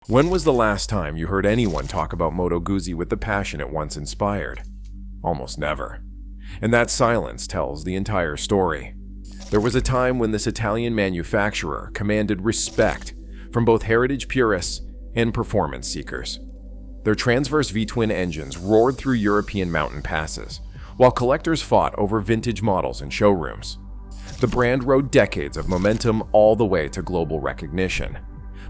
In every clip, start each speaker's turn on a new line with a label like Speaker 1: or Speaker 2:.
Speaker 1: When was the last time you heard anyone talk about Moto Guzzi with the passion it once inspired? Almost never. And that silence tells the entire story. There was a time when this Italian manufacturer commanded respect from both heritage purists and performance seekers. Their Transverse V-twin engines roared through European mountain passes, while collectors fought over vintage models in showrooms. The brand rode decades of momentum all the way to global recognition.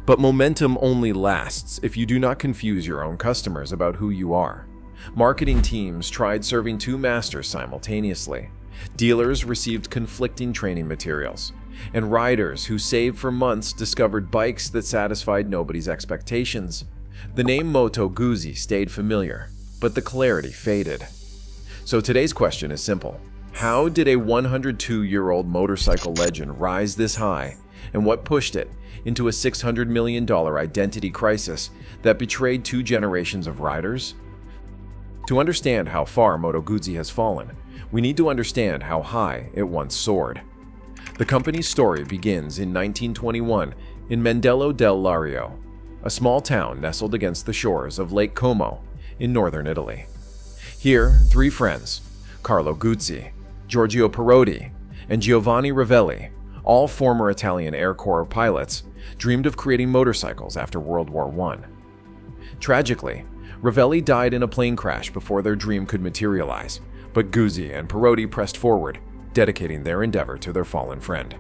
Speaker 1: But momentum only lasts if you do not confuse your own customers about who you are. Marketing teams tried serving two masters simultaneously. Dealers received conflicting training materials, and riders who saved for months discovered bikes that satisfied nobody's expectations. The name Moto Guzzi stayed familiar, but the clarity faded. So today's question is simple. How did a 102-year-old motorcycle legend rise this high, and what pushed it into a $600 million identity crisis that betrayed two generations of riders? To understand how far Moto Guzzi has fallen, we need to understand how high it once soared. The company's story begins in 1921 in Mendello del Lario, a small town nestled against the shores of Lake Como in northern Italy. Here, three friends, Carlo Guzzi, Giorgio Perotti, and Giovanni Ravelli, all former Italian Air Corps pilots, dreamed of creating motorcycles after World War I. Tragically, Ravelli died in a plane crash before their dream could materialize, but Guzzi and Perotti pressed forward, dedicating their endeavor to their fallen friend.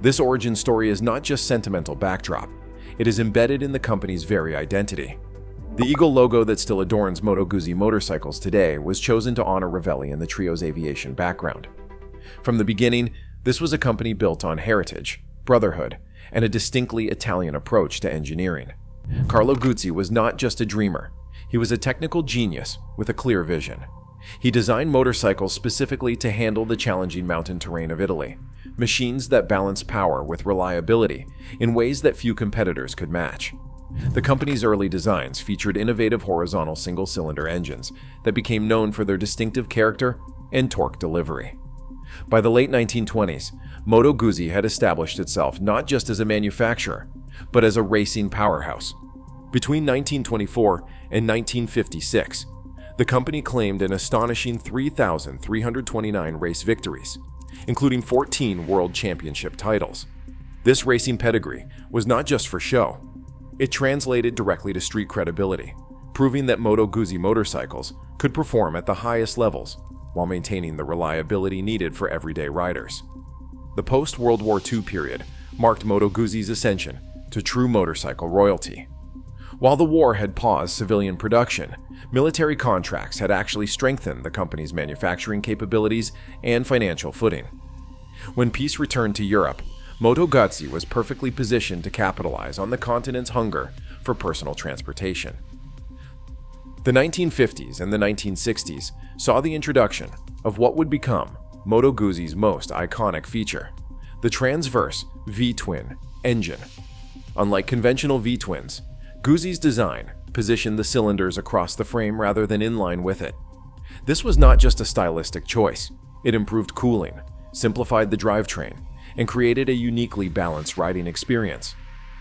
Speaker 1: This origin story is not just sentimental backdrop, it is embedded in the company's very identity. The eagle logo that still adorns Moto Guzzi motorcycles today was chosen to honor Ravelli in the trio's aviation background. From the beginning, this was a company built on heritage, brotherhood, and a distinctly Italian approach to engineering. Carlo Guzzi was not just a dreamer, he was a technical genius with a clear vision. He designed motorcycles specifically to handle the challenging mountain terrain of Italy, machines that balanced power with reliability in ways that few competitors could match. The company's early designs featured innovative horizontal single-cylinder engines that became known for their distinctive character and torque delivery. By the late 1920s, Moto Guzzi had established itself not just as a manufacturer, but as a racing powerhouse. Between 1924 and 1956, the company claimed an astonishing 3,329 race victories, including 14 World Championship titles. This racing pedigree was not just for show. It translated directly to street credibility, proving that Moto Guzzi motorcycles could perform at the highest levels while maintaining the reliability needed for everyday riders. The post-World War II period marked Moto Guzzi's ascension to true motorcycle royalty. While the war had paused civilian production, military contracts had actually strengthened the company's manufacturing capabilities and financial footing. When peace returned to Europe, Moto Guzzi was perfectly positioned to capitalize on the continent's hunger for personal transportation. The 1950s and the 1960s saw the introduction of what would become Moto Guzzi's most iconic feature, the Transverse V-twin engine. Unlike conventional V-twins, Guzzi's design positioned the cylinders across the frame rather than in line with it. This was not just a stylistic choice. It improved cooling, simplified the drivetrain, and created a uniquely balanced riding experience.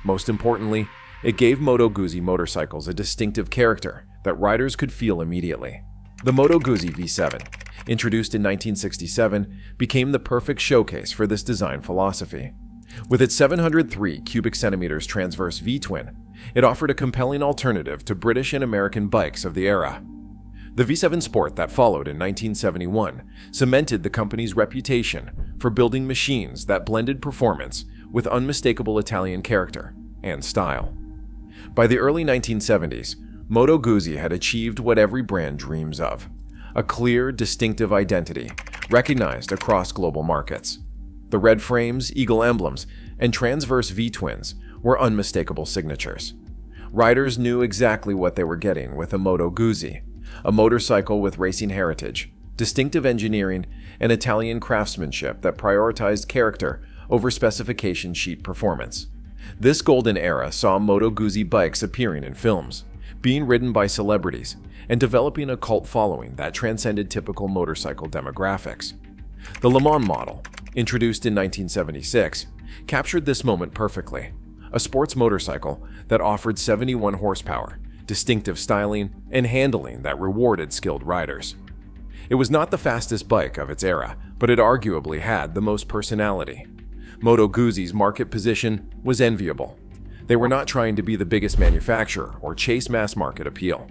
Speaker 1: Most importantly, it gave Moto Guzzi motorcycles a distinctive character that riders could feel immediately. The Moto Guzzi V7, introduced in 1967, became the perfect showcase for this design philosophy. With its 703 cubic centimeters transverse V-twin, it offered a compelling alternative to British and American bikes of the era. The V7 Sport that followed in 1971 cemented the company's reputation for building machines that blended performance with unmistakable Italian character and style. By the early 1970s, Moto Guzzi had achieved what every brand dreams of: a clear, distinctive identity recognized across global markets. The red frames, eagle emblems, and transverse V-twins were unmistakable signatures. Riders knew exactly what they were getting with a Moto Guzzi, a motorcycle with racing heritage, distinctive engineering, and Italian craftsmanship that prioritized character over specification sheet performance. This golden era saw Moto Guzzi bikes appearing in films, being ridden by celebrities, and developing a cult following that transcended typical motorcycle demographics. The Le Mans model, introduced in 1976, captured this moment perfectly. a sports motorcycle that offered 71 horsepower, distinctive styling, and handling that rewarded skilled riders. It was not the fastest bike of its era, but it arguably had the most personality. Moto Guzzi's market position was enviable. They were not trying to be the biggest manufacturer or chase mass market appeal.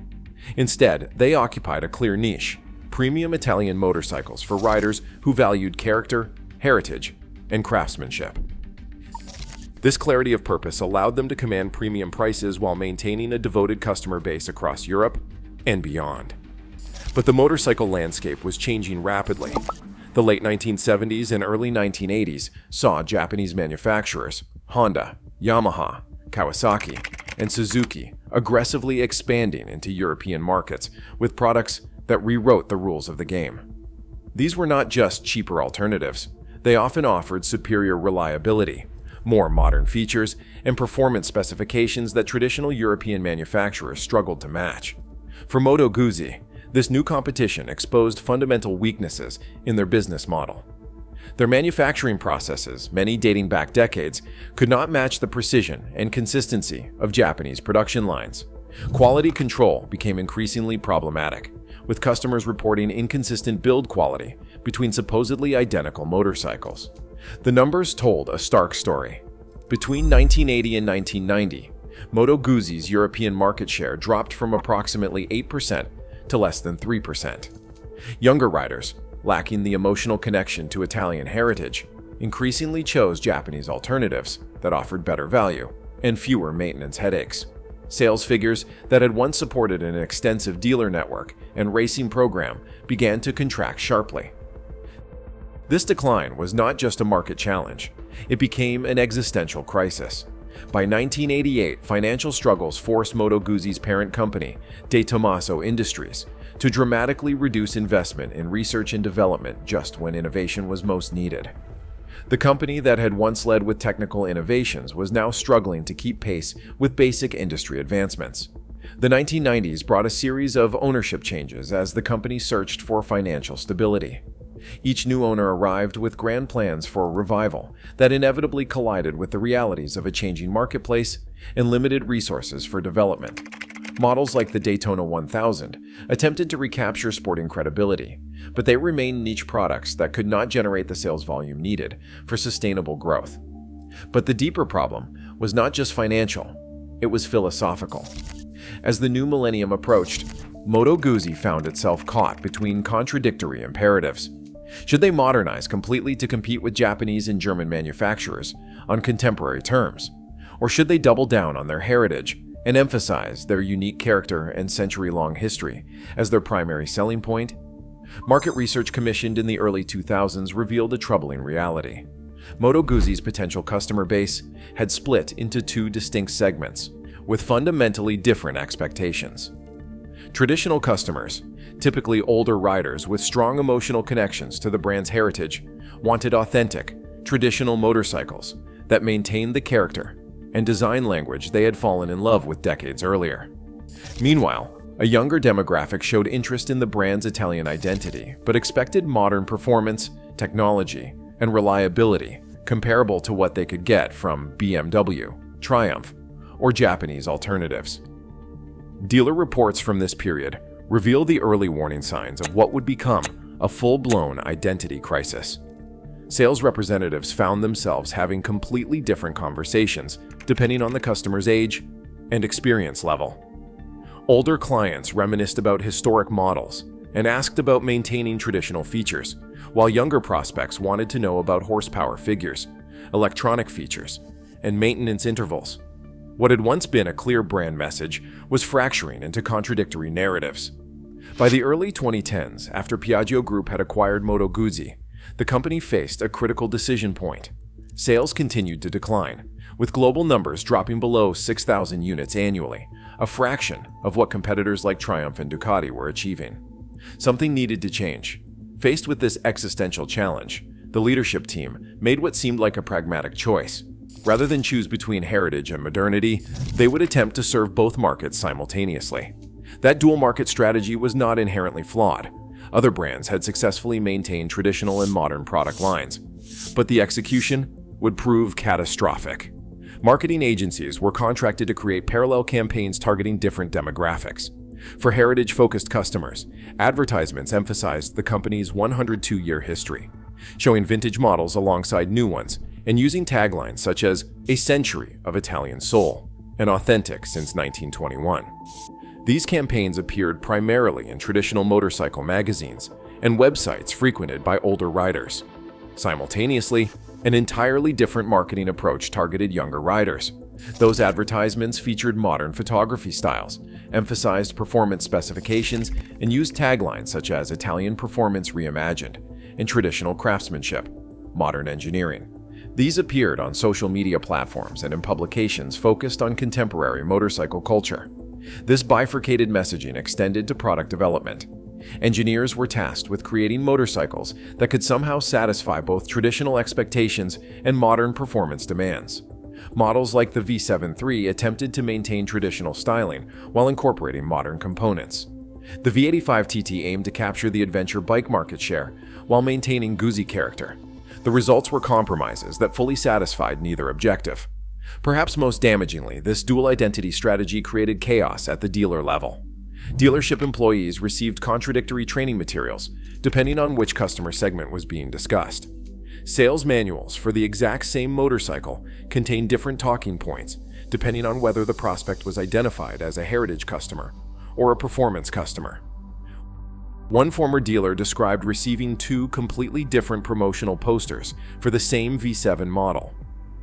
Speaker 1: Instead, they occupied a clear niche: premium Italian motorcycles for riders who valued character, heritage, and craftsmanship. This clarity of purpose allowed them to command premium prices while maintaining a devoted customer base across Europe and beyond. But the motorcycle landscape was changing rapidly. The late 1970s and early 1980s saw Japanese manufacturers, Honda, Yamaha, Kawasaki, and Suzuki, aggressively expanding into European markets with products that rewrote the rules of the game. These were not just cheaper alternatives. They often offered superior reliability, more modern features, and performance specifications that traditional European manufacturers struggled to match. For Moto Guzzi, this new competition exposed fundamental weaknesses in their business model. Their manufacturing processes, many dating back decades, could not match the precision and consistency of Japanese production lines. Quality control became increasingly problematic, with customers reporting inconsistent build quality between supposedly identical motorcycles. The numbers told a stark story. Between 1980 and 1990, Moto Guzzi's European market share dropped from approximately 8% to less than 3%. Younger riders, lacking the emotional connection to Italian heritage, increasingly chose Japanese alternatives that offered better value and fewer maintenance headaches. Sales figures that had once supported an extensive dealer network and racing program began to contract sharply. This decline was not just a market challenge, it became an existential crisis. By 1988, financial struggles forced Moto Guzzi's parent company, De Tomaso Industries, to dramatically reduce investment in research and development just when innovation was most needed. The company that had once led with technical innovations was now struggling to keep pace with basic industry advancements. The 1990s brought a series of ownership changes as the company searched for financial stability. Each new owner arrived with grand plans for revival that inevitably collided with the realities of a changing marketplace and limited resources for development. Models like the Daytona 1000 attempted to recapture sporting credibility, but they remained niche products that could not generate the sales volume needed for sustainable growth. But the deeper problem was not just financial, it was philosophical. As the new millennium approached, Moto Guzzi found itself caught between contradictory imperatives. Should they modernize completely to compete with Japanese and German manufacturers on contemporary terms? Or should they double down on their heritage and emphasize their unique character and century-long history as their primary selling point? Market research commissioned in the early 2000s revealed a troubling reality. Moto Guzzi's potential customer base had split into two distinct segments, with fundamentally different expectations. Traditional customers, typically older riders with strong emotional connections to the brand's heritage, wanted authentic, traditional motorcycles that maintained the character and design language they had fallen in love with decades earlier. Meanwhile, a younger demographic showed interest in the brand's Italian identity, but expected modern performance, technology, and reliability comparable to what they could get from BMW, Triumph, or Japanese alternatives. Dealer reports from this period reveal the early warning signs of what would become a full-blown identity crisis. Sales representatives found themselves having completely different conversations depending on the customer's age and experience level. Older clients reminisced about historic models and asked about maintaining traditional features, while younger prospects wanted to know about horsepower figures, electronic features, and maintenance intervals. What had once been a clear brand message was fracturing into contradictory narratives. By the early 2010s, after Piaggio Group had acquired Moto Guzzi, the company faced a critical decision point. Sales continued to decline, with global numbers dropping below 6,000 units annually, a fraction of what competitors like Triumph and Ducati were achieving. Something needed to change. Faced with this existential challenge, the leadership team made what seemed like a pragmatic choice. Rather than choose between heritage and modernity, they would attempt to serve both markets simultaneously. That dual market strategy was not inherently flawed. Other brands had successfully maintained traditional and modern product lines, but the execution would prove catastrophic. Marketing agencies were contracted to create parallel campaigns targeting different demographics. For heritage-focused customers, advertisements emphasized the company's 102-year history, showing vintage models alongside new ones and using taglines such as "a century of Italian soul" and "authentic since 1921." These campaigns appeared primarily in traditional motorcycle magazines and websites frequented by older riders. Simultaneously, an entirely different marketing approach targeted younger riders. Those advertisements featured modern photography styles, emphasized performance specifications, and used taglines such as "Italian performance reimagined" and "traditional craftsmanship, modern engineering." These appeared on social media platforms and in publications focused on contemporary motorcycle culture. This bifurcated messaging extended to product development. Engineers were tasked with creating motorcycles that could somehow satisfy both traditional expectations and modern performance demands. Models like the V7 III attempted to maintain traditional styling while incorporating modern components. The V85 TT aimed to capture the adventure bike market share while maintaining Guzzi character. The results were compromises that fully satisfied neither objective. Perhaps most damagingly, this dual identity strategy created chaos at the dealer level. Dealership employees received contradictory training materials, depending on which customer segment was being discussed. Sales manuals for the exact same motorcycle contained different talking points, depending on whether the prospect was identified as a heritage customer or a performance customer. One former dealer described receiving two completely different promotional posters for the same V7 model,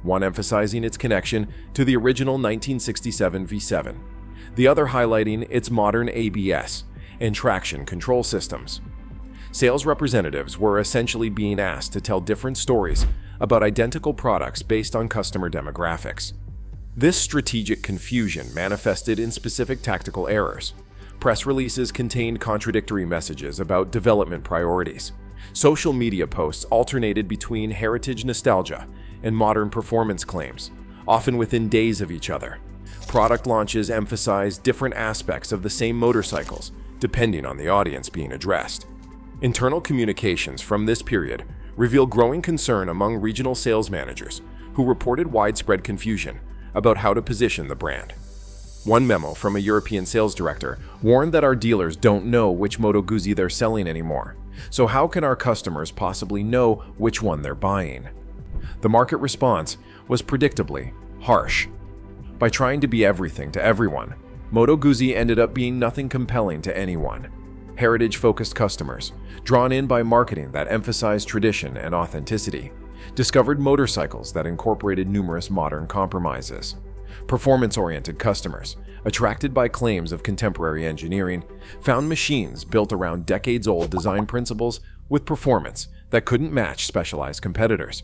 Speaker 1: one emphasizing its connection to the original 1967 V7, the other highlighting its modern ABS and traction control systems. Sales representatives were essentially being asked to tell different stories about identical products based on customer demographics. This strategic confusion manifested in specific tactical errors. Press releases contained contradictory messages about development priorities. Social media posts alternated between heritage nostalgia and modern performance claims, often within days of each other. Product launches emphasized different aspects of the same motorcycles, depending on the audience being addressed. Internal communications from this period reveal growing concern among regional sales managers who reported widespread confusion about how to position the brand. One memo from a European sales director warned that our dealers don't know which Moto Guzzi they're selling anymore, so how can our customers possibly know which one they're buying? The market response was predictably harsh. By trying to be everything to everyone, Moto Guzzi ended up being nothing compelling to anyone. Heritage-focused customers, drawn in by marketing that emphasized tradition and authenticity, discovered motorcycles that incorporated numerous modern compromises. Performance-oriented customers, attracted by claims of contemporary engineering, found machines built around decades-old design principles with performance that couldn't match specialized competitors.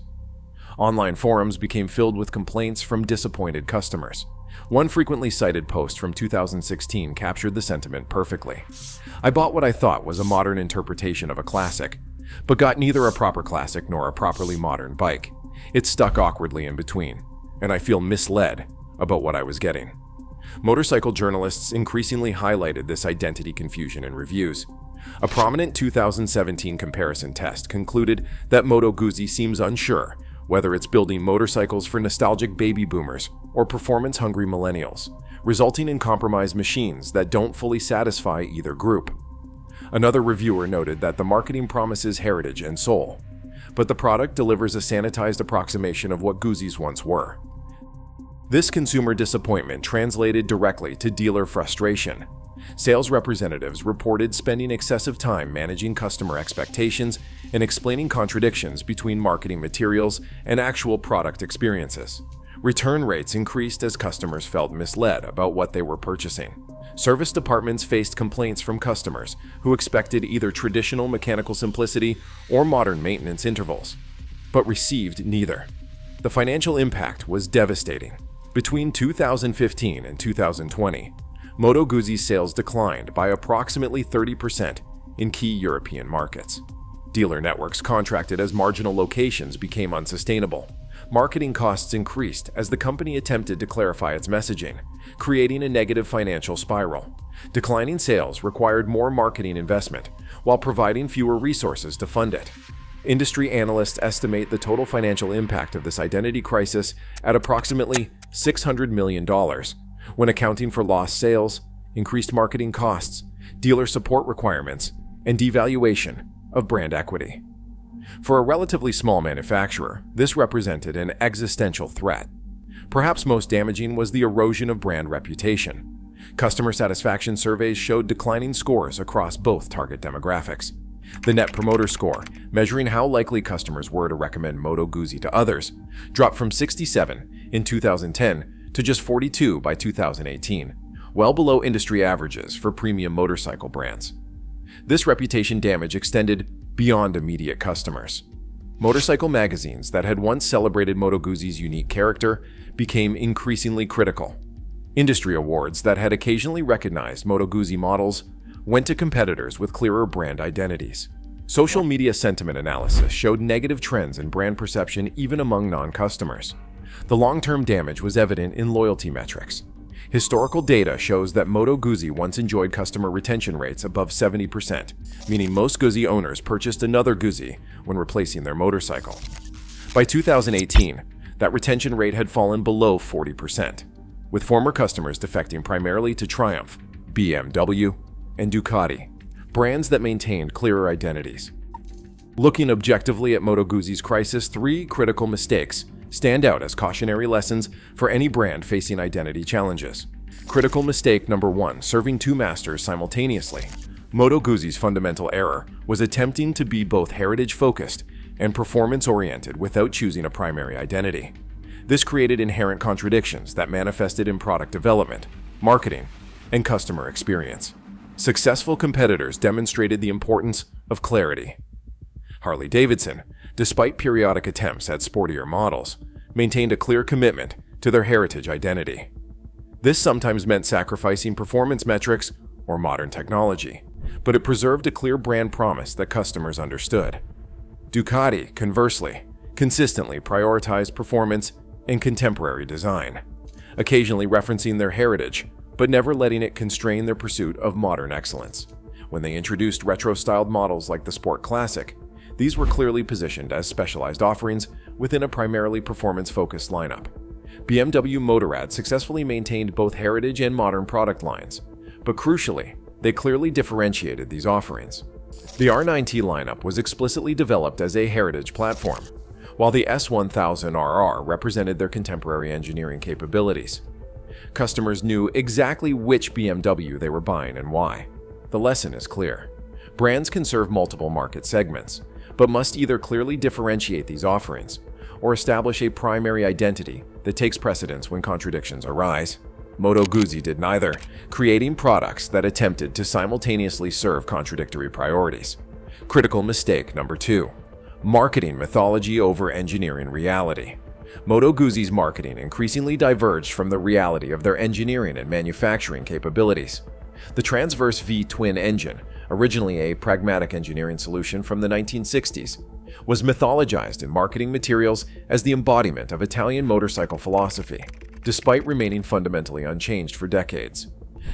Speaker 1: Online forums became filled with complaints from disappointed customers. One frequently cited post from 2016 captured the sentiment perfectly. "I bought what I thought was a modern interpretation of a classic, but got neither a proper classic nor a properly modern bike. It's stuck awkwardly in between, and I feel misled about what I was getting." Motorcycle journalists increasingly highlighted this identity confusion in reviews. A prominent 2017 comparison test concluded that Moto Guzzi seems unsure whether it's building motorcycles for nostalgic baby boomers or performance-hungry millennials, resulting in compromised machines that don't fully satisfy either group. Another reviewer noted that the marketing promises heritage and soul, but the product delivers a sanitized approximation of what Guzzis once were. This consumer disappointment translated directly to dealer frustration. Sales representatives reported spending excessive time managing customer expectations and explaining contradictions between marketing materials and actual product experiences. Return rates increased as customers felt misled about what they were purchasing. Service departments faced complaints from customers who expected either traditional mechanical simplicity or modern maintenance intervals, but received neither. The financial impact was devastating. Between 2015 and 2020, Moto Guzzi's sales declined by approximately 30% in key European markets. Dealer networks contracted as marginal locations became unsustainable. Marketing costs increased as the company attempted to clarify its messaging, creating a negative financial spiral. Declining sales required more marketing investment, while providing fewer resources to fund it. Industry analysts estimate the total financial impact of this identity crisis at approximately $600 million, when accounting for lost sales, increased marketing costs, dealer support requirements, and devaluation of brand equity. For a relatively small manufacturer, this represented an existential threat. Perhaps most damaging was the erosion of brand reputation. Customer satisfaction surveys showed declining scores across both target demographics. The Net Promoter Score, measuring how likely customers were to recommend Moto Guzzi to others, dropped from 67 in 2010 to just 42 by 2018, well below industry averages for premium motorcycle brands. This reputation damage extended beyond immediate customers. Motorcycle magazines that had once celebrated Moto Guzzi's unique character became increasingly critical. Industry awards that had occasionally recognized Moto Guzzi models went to competitors with clearer brand identities. Social media sentiment analysis showed negative trends in brand perception even among non-customers. The long-term damage was evident in loyalty metrics. Historical data shows that Moto Guzzi once enjoyed customer retention rates above 70%, meaning most Guzzi owners purchased another Guzzi when replacing their motorcycle. By 2018, that retention rate had fallen below 40%, with former customers defecting primarily to Triumph, BMW, and Ducati, brands that maintained clearer identities. Looking objectively at Moto Guzzi's crisis, 3 critical mistakes stand out as cautionary lessons for any brand facing identity challenges. Critical mistake number 1, serving 2 masters simultaneously. Moto Guzzi's fundamental error was attempting to be both heritage-focused and performance-oriented without choosing a primary identity. This created inherent contradictions that manifested in product development, marketing, and customer experience. Successful competitors demonstrated the importance of clarity. Harley-Davidson, despite periodic attempts at sportier models, maintained a clear commitment to their heritage identity. This sometimes meant sacrificing performance metrics or modern technology, but it preserved a clear brand promise that customers understood. Ducati, conversely, consistently prioritized performance and contemporary design, occasionally referencing their heritage, but never letting it constrain their pursuit of modern excellence. When they introduced retro-styled models like the Sport Classic, these were clearly positioned as specialized offerings within a primarily performance-focused lineup. BMW Motorrad successfully maintained both heritage and modern product lines, but crucially, they clearly differentiated these offerings. The R9T lineup was explicitly developed as a heritage platform, while the S1000RR represented their contemporary engineering capabilities. Customers knew exactly which BMW they were buying and why. The lesson is clear. Brands can serve multiple market segments, but must either clearly differentiate these offerings or establish a primary identity that takes precedence when contradictions arise. Moto Guzzi did neither, creating products that attempted to simultaneously serve contradictory priorities. Critical mistake number 2. Marketing mythology over engineering reality. Moto Guzzi's marketing increasingly diverged from the reality of their engineering and manufacturing capabilities. The Transverse V-twin engine, originally a pragmatic engineering solution from the 1960s, was mythologized in marketing materials as the embodiment of Italian motorcycle philosophy, despite remaining fundamentally unchanged for decades.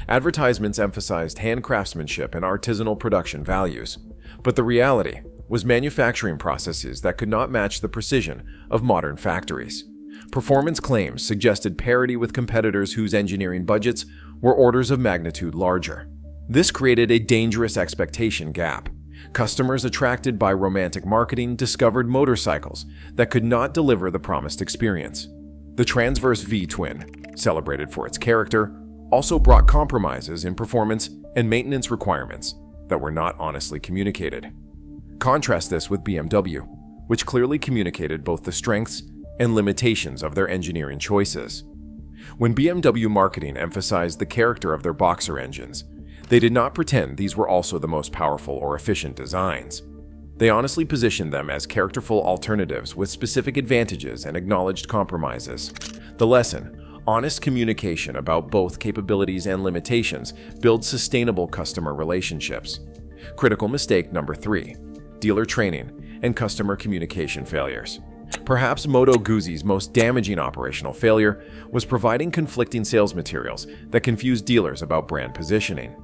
Speaker 1: Advertisements emphasized hand craftsmanship and artisanal production values, but the reality was manufacturing processes that could not match the precision of modern factories. Performance claims suggested parity with competitors whose engineering budgets were orders of magnitude larger. This created a dangerous expectation gap. Customers attracted by romantic marketing discovered motorcycles that could not deliver the promised experience. The Transverse V-twin, celebrated for its character, also brought compromises in performance and maintenance requirements that were not honestly communicated. Contrast this with BMW, which clearly communicated both the strengths and limitations of their engineering choices. When BMW marketing emphasized the character of their boxer engines, they did not pretend these were also the most powerful or efficient designs. They honestly positioned them as characterful alternatives with specific advantages and acknowledged compromises. The lesson: honest communication about both capabilities and limitations builds sustainable customer relationships. Critical mistake number 3: dealer training and customer communication failures. Perhaps Moto Guzzi's most damaging operational failure was providing conflicting sales materials that confused dealers about brand positioning.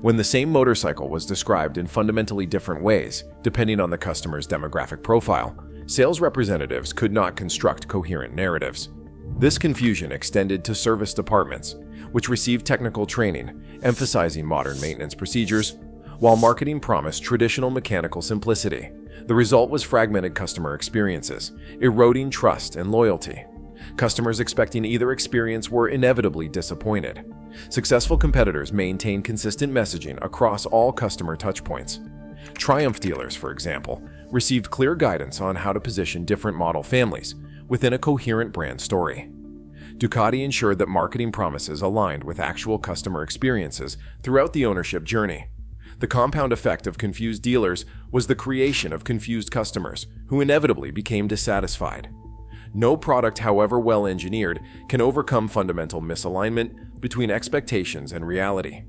Speaker 1: When the same motorcycle was described in fundamentally different ways, depending on the customer's demographic profile, sales representatives could not construct coherent narratives. This confusion extended to service departments, which received technical training, emphasizing modern maintenance procedures, while marketing promised traditional mechanical simplicity. The result was fragmented customer experiences, eroding trust and loyalty. Customers expecting either experience were inevitably disappointed. Successful competitors maintained consistent messaging across all customer touchpoints. Triumph dealers, for example, received clear guidance on how to position different model families within a coherent brand story. Ducati ensured that marketing promises aligned with actual customer experiences throughout the ownership journey. The compound effect of confused dealers was the creation of confused customers who inevitably became dissatisfied. No product, however well engineered, can overcome fundamental misalignment between expectations and reality.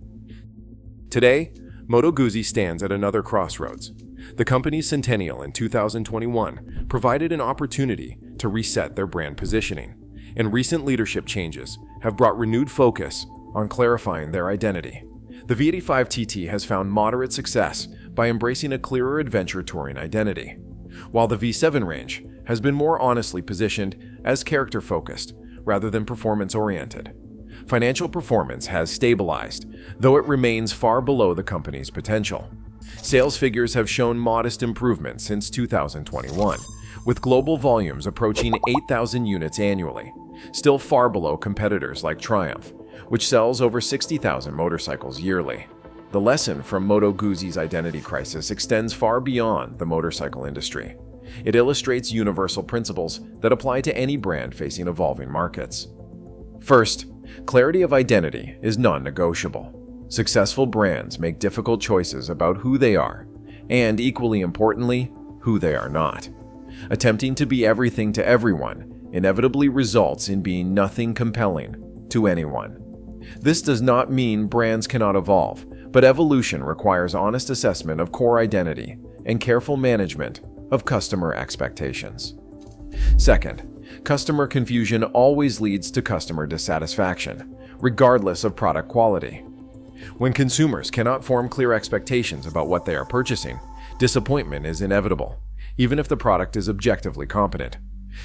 Speaker 1: Today, Moto Guzzi stands at another crossroads. The company's centennial in 2021 provided an opportunity to reset their brand positioning, and recent leadership changes have brought renewed focus on clarifying their identity. The V85 TT has found moderate success by embracing a clearer adventure touring identity, while the V7 range has been more honestly positioned as character-focused rather than performance-oriented. Financial performance has stabilized, though it remains far below the company's potential. Sales figures have shown modest improvement since 2021, with global volumes approaching 8,000 units annually, still far below competitors like Triumph, which sells over 60,000 motorcycles yearly. The lesson from Moto Guzzi's identity crisis extends far beyond the motorcycle industry. It illustrates universal principles that apply to any brand facing evolving markets. First, clarity of identity is non-negotiable. Successful brands make difficult choices about who they are, and equally importantly, who they are not. Attempting to be everything to everyone inevitably results in being nothing compelling to anyone. This does not mean brands cannot evolve, but evolution requires honest assessment of core identity and careful management of customer expectations. Second, customer confusion always leads to customer dissatisfaction, regardless of product quality. When consumers cannot form clear expectations about what they are purchasing, disappointment is inevitable, even if the product is objectively competent.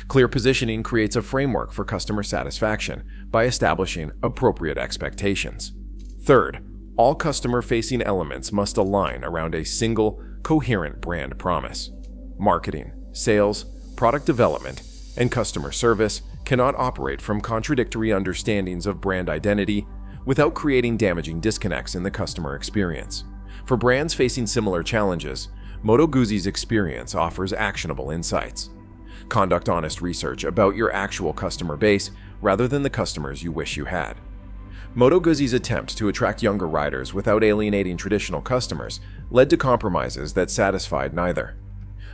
Speaker 1: Clear positioning creates a framework for customer satisfaction by establishing appropriate expectations. Third, all customer-facing elements must align around a single, coherent brand promise. Marketing, sales, product development, and customer service cannot operate from contradictory understandings of brand identity without creating damaging disconnects in the customer experience. For brands facing similar challenges, Moto Guzzi's experience offers actionable insights. Conduct honest research about your actual customer base rather than the customers you wish you had. Moto Guzzi's attempt to attract younger riders without alienating traditional customers led to compromises that satisfied neither.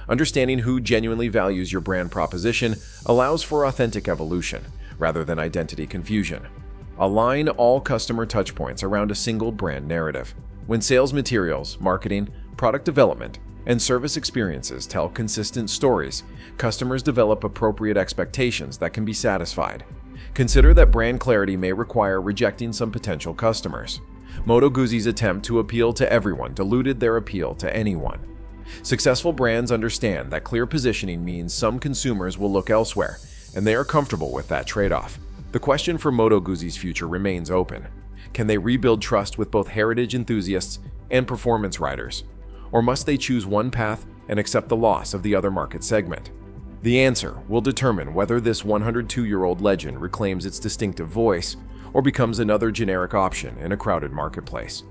Speaker 1: Understanding who genuinely values your brand proposition allows for authentic evolution rather than identity confusion. Align all customer touchpoints around a single brand narrative. When sales materials, marketing, product development, and service experiences tell consistent stories, customers develop appropriate expectations that can be satisfied. Consider that brand clarity may require rejecting some potential customers. Moto Guzzi's attempt to appeal to everyone diluted their appeal to anyone. Successful brands understand that clear positioning means some consumers will look elsewhere, and they are comfortable with that trade-off. The question for Moto Guzzi's future remains open. Can they rebuild trust with both heritage enthusiasts and performance riders? Or must they choose one path and accept the loss of the other market segment? The answer will determine whether this 102-year-old legend reclaims its distinctive voice or becomes another generic option in a crowded marketplace.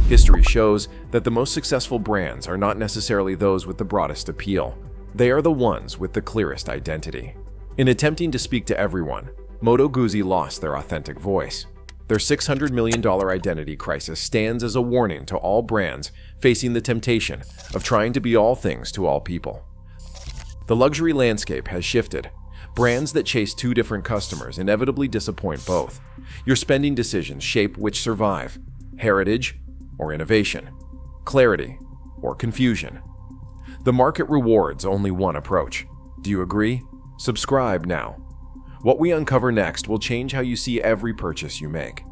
Speaker 1: History shows that the most successful brands are not necessarily those with the broadest appeal. They are the ones with the clearest identity. In attempting to speak to everyone, Moto Guzzi lost their authentic voice. Their $600 million identity crisis stands as a warning to all brands facing the temptation of trying to be all things to all people. The luxury landscape has shifted. Brands that chase two different customers inevitably disappoint both. Your spending decisions shape which survive: heritage or innovation, clarity or confusion. The market rewards only one approach. Do you agree? Subscribe now. What we uncover next will change how you see every purchase you make.